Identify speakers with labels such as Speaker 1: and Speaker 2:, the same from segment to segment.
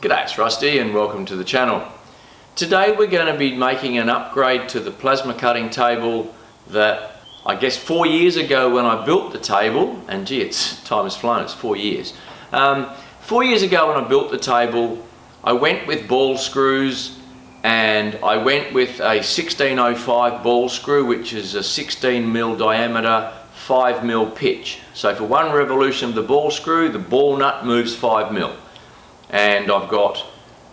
Speaker 1: G'day, it's Rusty and welcome to the channel. Today we're going to be making an upgrade to the plasma cutting table that I guess 4 years ago when I built the table, and gee, time has flown, it's 4 years. 4 years ago when I built the table, I went with ball screws, and I went with a 1605 ball screw, which is a 16mm diameter, 5mm pitch. So for one revolution of the ball screw, the ball nut moves 5mm. And I've got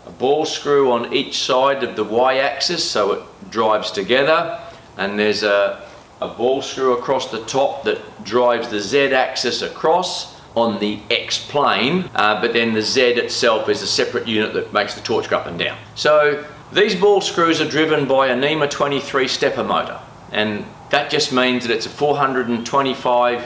Speaker 1: a ball screw on each side of the y-axis so it drives together, and there's a ball screw across the top that drives the z-axis across on the x-plane, but then the z itself is a separate unit that makes the torch go up and down. So these ball screws are driven by a NEMA 23 stepper motor, and that just means that it's a 425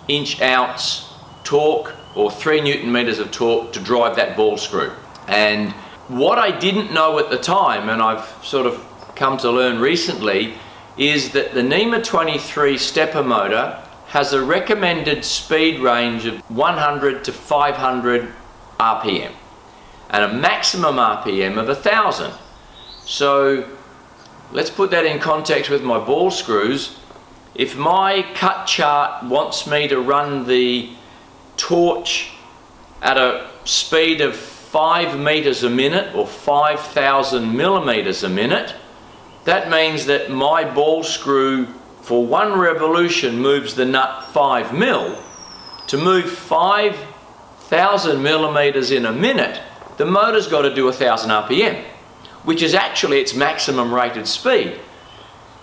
Speaker 1: inch-ounce torque or 3 Newton meters of torque to drive that ball screw. And what I didn't know at the time, and I've sort of come to learn recently, is that the NEMA 23 stepper motor has a recommended speed range of 100 to 500 RPM and a maximum RPM of 1000. So let's put that in context with my ball screws. If my cut chart wants me to run the torch at a speed of 5 meters a minute or 5,000 millimeters a minute, that means that my ball screw for one revolution moves the nut 5 mil. To move 5,000 millimeters in a minute, the motor's got to do 1000 RPM, which is actually its maximum rated speed.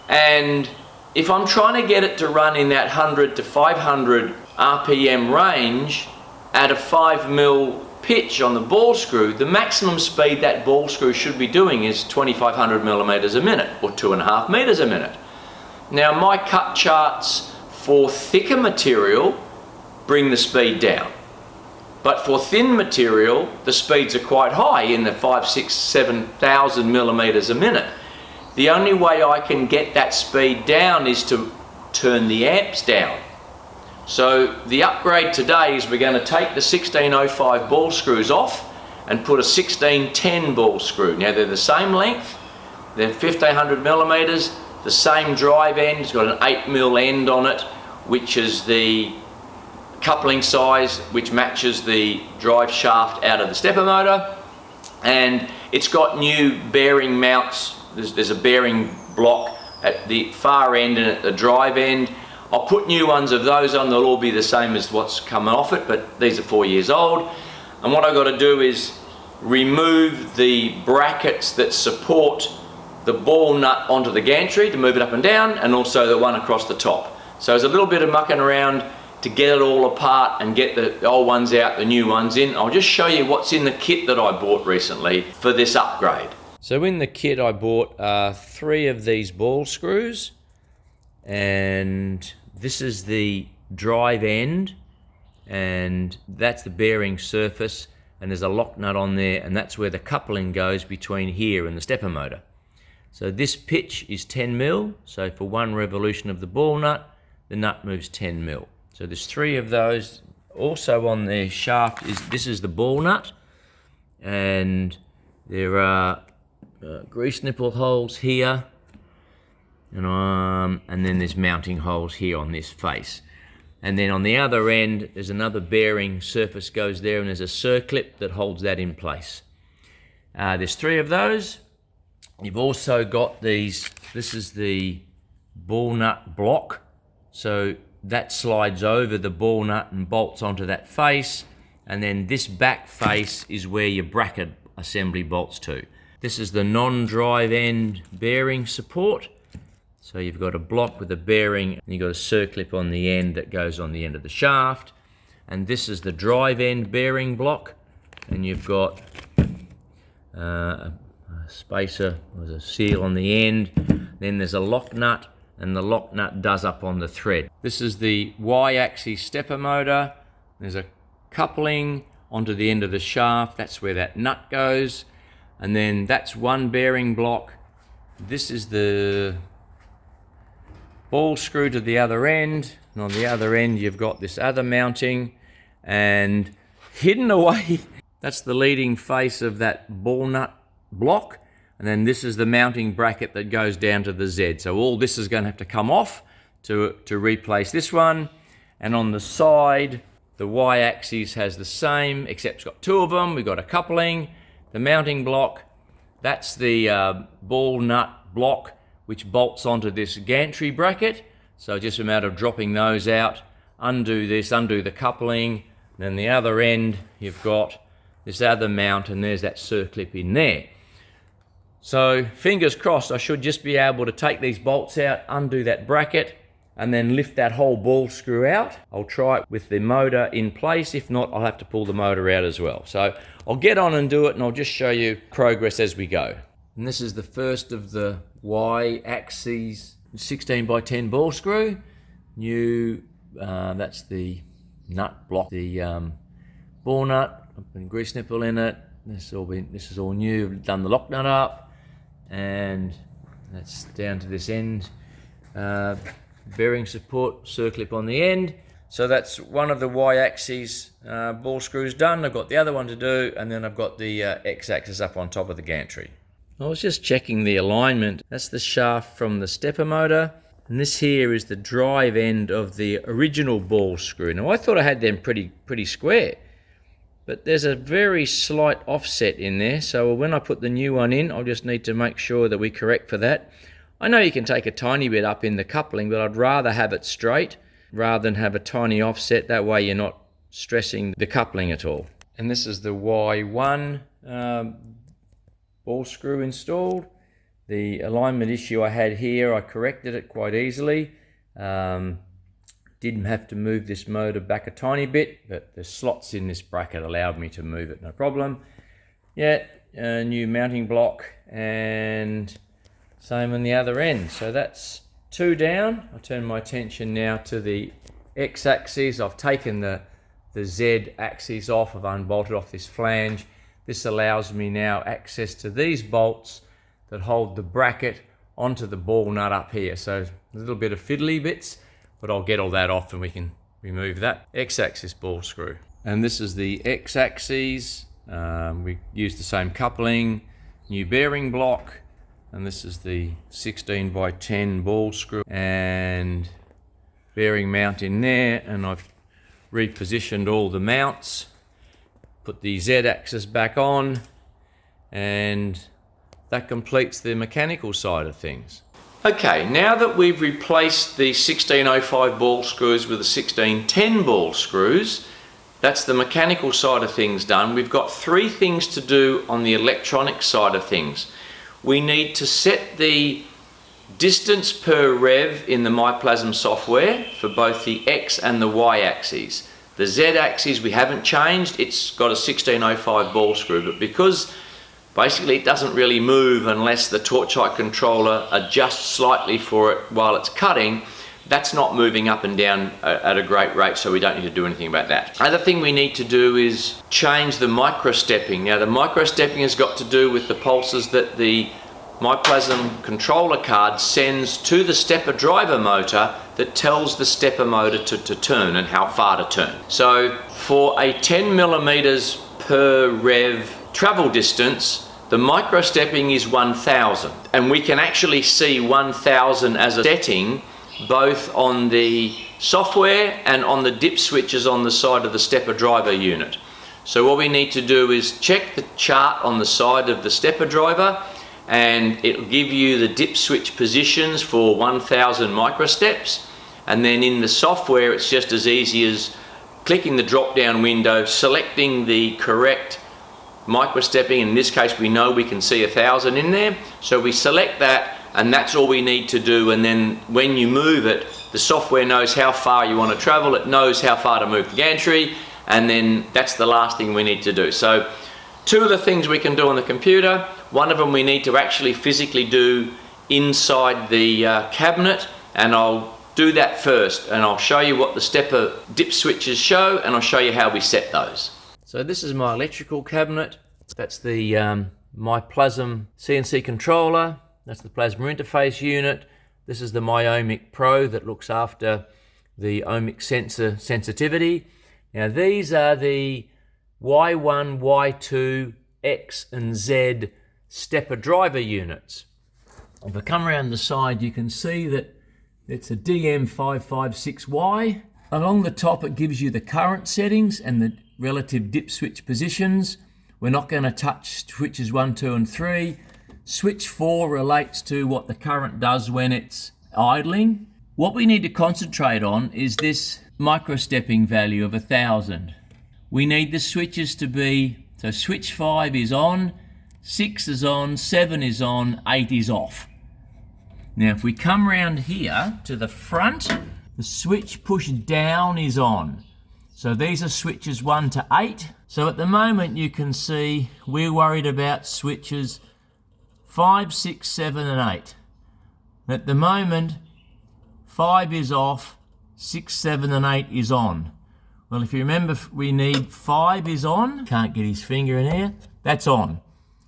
Speaker 1: And if I'm trying to get it to run in that 100 to 500 RPM range at a 5mm pitch on the ball screw, the maximum speed that ball screw should be doing is 2500 millimeters a minute or 2.5 meters a minute. Now my cut charts for thicker material bring the speed down, but for thin material the speeds are quite high in the 5, 6, 7,000 millimeters a minute. The only way I can get that speed down is to turn the amps down. So the upgrade today is we're going to take the 1605 ball screws off and put a 1610 ball screw. Now they're the same length, they're 1500 millimeters, the same drive end, it's got an 8mm end on it, which is the coupling size which matches the drive shaft out of the stepper motor, and it's got new bearing mounts. There's a bearing block at the far end and at the drive end. I'll put new ones of those on, they'll all be the same as what's coming off it, but these are 4 years old. And what I've got to do is remove the brackets that support the ball nut onto the gantry to move it up and down, and also the one across the top. So there's a little bit of mucking around to get it all apart and get the old ones out, the new ones in. I'll just show you what's in the kit that I bought recently for this upgrade. So in the kit I bought 3 of these ball screws, and this is the drive end, and that's the bearing surface, and there's a lock nut on there, and that's where the coupling goes between here and the stepper motor. So this pitch is 10mm, so for one revolution of the ball nut, the nut moves 10mm. So there's 3 of those. Also on the shaft this is the ball nut, and there are grease nipple holes here, and then there's mounting holes here on this face. And then on the other end there's another bearing surface goes there, and there's a circlip that holds that in place. There's 3 of those. You've also got these, this is the ball nut block, so that slides over the ball nut and bolts onto that face, and then this back face is where your bracket assembly bolts to. This is the non-drive end bearing support. So you've got a block with a bearing, and you've got a circlip on the end that goes on the end of the shaft. And this is the drive end bearing block, and you've got a spacer with a seal on the end. Then there's a lock nut, and the lock nut does up on the thread. This is the y-axis stepper motor. There's a coupling onto the end of the shaft. That's where that nut goes. And then that's one bearing block. This is the ball screw to the other end, and on the other end you've got this other mounting, and hidden away That's the leading face of that ball nut block. And then this is the mounting bracket that goes down to the Z. So all this is going to have to come off to replace this one. And on the side, the Y-axis has the same, except it's got two of them. We've got a coupling, the mounting block. That's the ball nut block, which bolts onto this gantry bracket. So just a matter of dropping those out, undo this, undo the coupling. Then the other end, you've got this other mount, and there's that circlip in there. So fingers crossed, I should just be able to take these bolts out, undo that bracket, and then lift that whole ball screw out. I'll try it with the motor in place. If not, I'll have to pull the motor out as well. So I'll get on and do it, and I'll just show you progress as we go. And this is the first of the Y-axis 16 by 10 ball screw. New, that's the nut block, the ball nut. I've been grease nipple in it. This is all new. I've done the lock nut up, and that's down to this end. Bearing support, circlip on the end. So that's one of the Y-axis ball screws done. I've got the other one to do, and then I've got the X-axis up on top of the gantry. I was just checking the alignment. That's the shaft from the stepper motor, and this here is the drive end of the original ball screw. Now I thought I had them pretty square, but there's a very slight offset in there. So when I put the new one in, I'll just need to make sure that we correct for that. I know you can take a tiny bit up in the coupling, but I'd rather have it straight rather than have a tiny offset. That way you're not stressing the coupling at all. And this is the Y1 ball screw installed. The alignment issue I had here, I corrected it quite easily. Didn't have to move this motor back a tiny bit, but the slots in this bracket allowed me to move it, no problem. Yeah, a new mounting block, and same on the other end. So that's two down. I turn my attention now to the X-axis. I've taken the Z-axis off. I've unbolted off this flange. This allows me now access to these bolts that hold the bracket onto the ball nut up here. So a little bit of fiddly bits, but I'll get all that off and we can remove that X-axis ball screw. And this is the X-axis. We use the same coupling, new bearing block, and this is the 16 by 10 ball screw and bearing mount in there. And I've repositioned all the mounts, put the Z-axis back on, and that completes the mechanical side of things. Okay, now that we've replaced the 1605 ball screws with the 1610 ball screws, that's the mechanical side of things done. We've got three things to do on the electronic side of things. We need to set the distance per rev in the MyPlasm software for both the X and the Y axes. The Z axis we haven't changed, it's got a 1605 ball screw, but because basically it doesn't really move unless the torch-height controller adjusts slightly for it while it's cutting, that's not moving up and down at a great rate, so we don't need to do anything about that. Other thing we need to do is change the micro-stepping. Now the micro-stepping has got to do with the pulses that the MyPlasm controller card sends to the stepper driver motor that tells the stepper motor to turn and how far to turn. So for a 10 millimeters per rev travel distance, the micro stepping is 1000, and we can actually see 1000 as a setting both on the software and on the dip switches on the side of the stepper driver unit. So what we need to do is check the chart on the side of the stepper driver, and it'll give you the dip switch positions for 1000 micro steps, and then in the software it's just as easy as clicking the drop down window, selecting the correct micro stepping. In this case we know we can see 1000 in there, so we select that, and that's all we need to do. And then when you move it, the software knows how far you want to travel, it knows how far to move the gantry, and then that's the last thing we need to do. So two of the things we can do on the computer, one of them we need to actually physically do inside the cabinet, and I'll do that first, and I'll show you what the stepper dip switches show, and I'll show you how we set those. So this is my electrical cabinet. That's the MyPlasm CNC controller. That's the plasma interface unit. This is the Myomic Pro that looks after the ohmic sensor sensitivity. Now these are the Y1, Y2, X and Z stepper driver units. If I come around the side, you can see that it's a DM556Y. Along the top it gives you the current settings and the relative dip switch positions. We're not going to touch switches 1, 2 and 3. Switch 4 relates to what the current does when it's idling. What we need to concentrate on is this micro-stepping value of 1000. We need the switches to be, so switch 5 is on, 6 is on, 7 is on, 8 is off. Now if we come around here to the front, the switch push down is on. So these are switches 1 to 8. So at the moment you can see we're worried about switches 5, 6, 7 and 8. At the moment 5 is off, 6, 7 and 8 is on. Well, if you remember, we need 5 is on. Can't get his finger in here. That's on.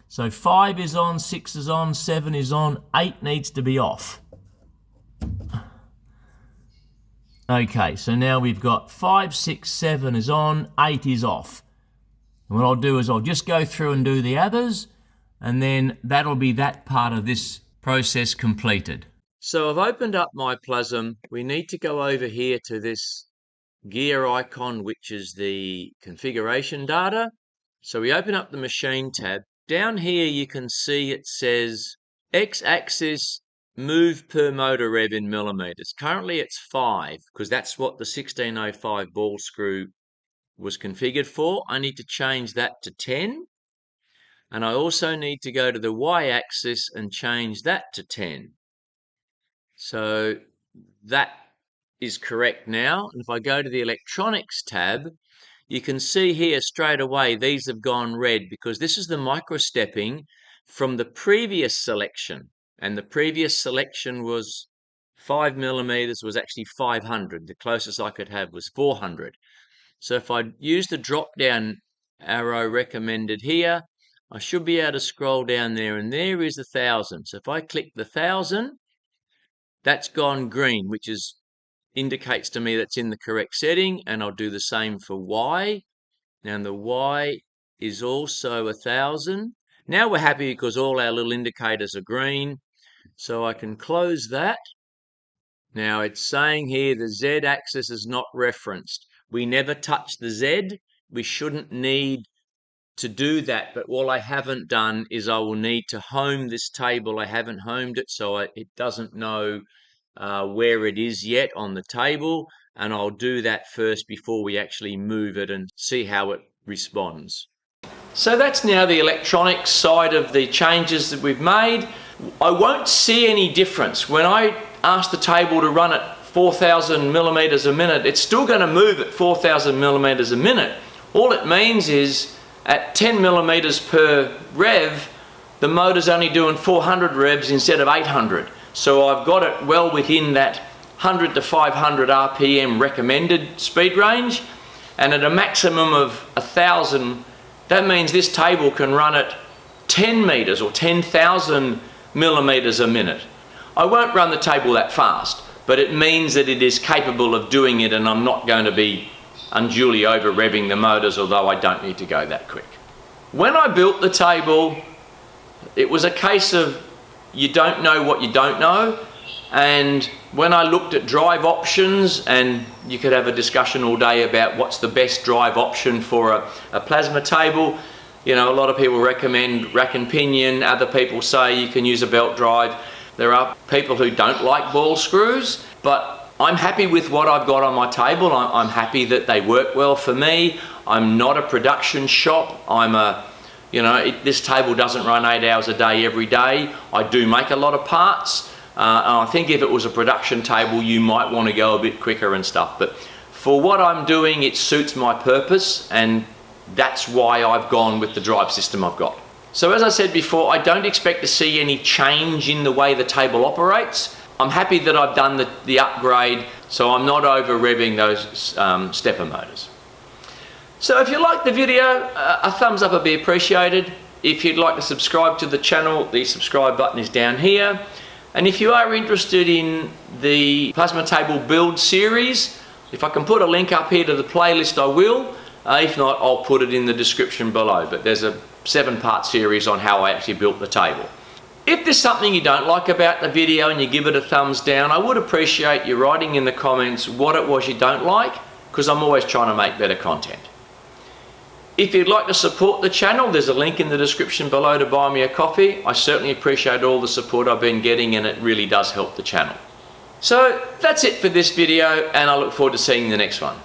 Speaker 1: So 5 is on, 6 is on, 7 is on, 8 needs to be off. Okay, so now we've got 5, 6, 7 is on, 8 is off. And what I'll do is I'll just go through and do the others, and then that'll be that part of this process completed. So I've opened up my Plasm. We need to go over here to this gear icon, which is the configuration data. So we open up the machine tab. Down here you can see it says X-axis move per motor rev in millimeters. Currently it's 5 because that's what the 1605 ball screw was configured for. I need to change that to 10. And I also need to go to the Y-axis and change that to 10. So that is correct now. And if I go to the electronics tab, you can see here straight away these have gone red because this is the micro stepping from the previous selection. And the previous selection was 5 millimeters, was actually 500. The closest I could have was 400. So if I use the drop down arrow recommended here, I should be able to scroll down there, and there is 1000. So if I click the 1000, that's gone green, which indicates to me that's in the correct setting, and I'll do the same for Y. Now the Y is also 1000. Now we're happy because all our little indicators are green, so I can close that. Now it's saying here the Z axis is not referenced. We never touch the Z. We shouldn't need to do that, but all I haven't done is I will need to home this table. I haven't homed it, so it doesn't know where it is yet on the table, and I'll do that first before we actually move it and see how it responds. So that's now the electronics side of the changes that we've made. I won't see any difference. When I ask the table to run at 4,000 millimeters a minute, it's still going to move at 4,000 millimeters a minute. All it means is at 10 millimeters per rev, the motor's only doing 400 revs instead of 800. So I've got it well within that 100 to 500 RPM recommended speed range, and at a maximum of 1,000, that means this table can run at 10 meters or 10,000 millimeters a minute. I won't run the table that fast, but it means that it is capable of doing it, and I'm not going to be unduly over revving the motors, although I don't need to go that quick. When I built the table, it was a case of you don't know what you don't know, and when I looked at drive options, and you could have a discussion all day about what's the best drive option for a plasma table. You know, a lot of people recommend rack and pinion, other people say you can use a belt drive. There are people who don't like ball screws, but I'm happy with what I've got on my table. I'm happy that they work well for me. I'm not a production shop. This table doesn't run 8 hours a day every day. I do make a lot of parts. And I think if it was a production table, you might want to go a bit quicker and stuff. But for what I'm doing, it suits my purpose, and that's why I've gone with the drive system I've got. So as I said before, I don't expect to see any change in the way the table operates. I'm happy that I've done the upgrade, so I'm not over revving those stepper motors. So if you liked the video, a thumbs up would be appreciated. If you'd like to subscribe to the channel, the subscribe button is down here. And if you are interested in the plasma table build series, if I can put a link up here to the playlist, I will. If not, I'll put it in the description below, but there's a 7-part series on how I actually built the table. If there's something you don't like about the video and you give it a thumbs down, I would appreciate you writing in the comments what it was you don't like, because I'm always trying to make better content. If you'd like to support the channel, there's a link in the description below to buy me a coffee. I certainly appreciate all the support I've been getting, and it really does help the channel. So that's it for this video, and I look forward to seeing you in the next one.